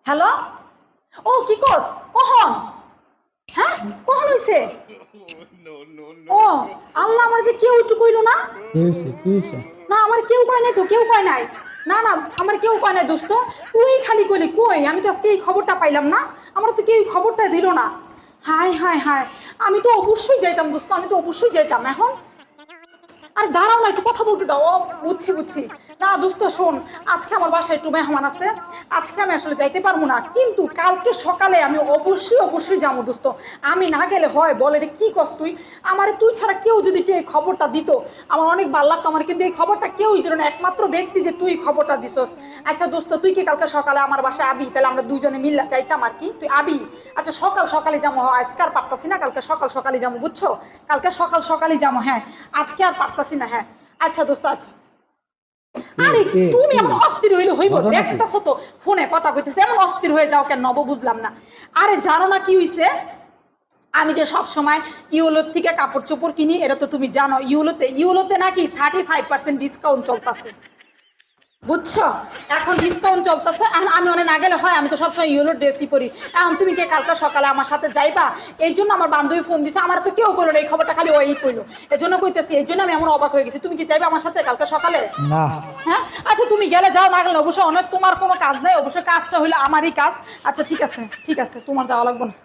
Hello, ও কি কস কখন? হ্যাঁ কখন হইছে? ও আল্লাহ, আমার যে কেউ একটু কইলো না। কি হয়েছে? না আমার কেউ কয় নাই তো, কেউ কয় নাই। না না আমার কেউ কয় নাই দোস্ত, তুই খালি কইলি। কই, আমি তো আজকে এই খবরটা পাইলাম না, আমার তো কেউ খবরটা দিল না। হায় হায় হায়, আমি তো অবশ্যই যাইতাম দোস্ত, আমি তো অবশ্যই যাইতাম। এখন আরে দাঁড়াও না, একটু কথা বলতে দাও। ও বুঝছি বুঝছি। না দোস্ত শোন, আজকে আমার বাসায় একটু মেহমান আছে, আজকে আমি আসলে যাইতে পারবো না, কিন্তু কালকে সকালে আমি অবশ্যই অবশ্যই যাবো দোস্ত। আমি না গেলে হয় বলে রে, কি কস তুই? আমারে তুই ছাড়া কেউ যদি তুই এই খবরটা দিত আমার অনেক ভালো লাগতো আমার, কিন্তু এই খবরটা কেউই দিল না, একমাত্র ব্যক্তি যে তুই খবরটা দিছস। আচ্ছা দোস্ত, তুই কি কালকে সকালে আমার বাসায় আবি? তাহলে আমরা দুজনে মিল্লা যাইতাম আর কি, তুই আবি? আচ্ছা সকাল সকালে যাবো, আজকে আর পারতাছি না, কালকে সকাল সকালে যাবো, বুঝছো? কালকে সকাল সকালে যাবো, হ্যাঁ আজকে আর পারতাছি না। হ্যাঁ আচ্ছা দোস্ত, আচ্ছা। আরে তুমি এমন অস্থির হইলে হইব? দেখতেছো তো ফোনে কথা কইতেছে, এমন অস্থির হয়ে যাও কেন নব, বুঝলাম না। আরে জানো না কি হইছে? আমি যে সব সময় ইউলোর থেকে কাপড় চোপড় কিনি, এটা তো তুমি জানো। ইউলোতে নাকি 35% ডিসকাউন্ট চলতেছে, বুঝছো? এখন ডিসকাউন্ট চলতেছে, এখন আমি অনেক না গেলে হয়, আমি তো সবসময় ইউলোর ড্রেসই পরি। এখন তুমি কে কালকে সকালে আমার সাথে যাইবা? এই জন্য আমার বান্ধবী ফোন দিছে, আমার তো কেউ কইলো না, এই খবরটা খালি ওই কইলো, এই জন্য কইতেছি। এই জন্য আমি এমন অবাক হয়ে গেছি। তুমি কি যাইবা আমার সাথে কালকে সকালে? না। হ্যাঁ আচ্ছা তুমি গেলে যাও, না গেলে অবশ্যই অনেক, তোমার কোনো কাজ নেই, অবশ্যই কাজটা হইলো আমারই কাজ। আচ্ছা ঠিক আছে ঠিক আছে, তোমার যাওয়া লাগবে না।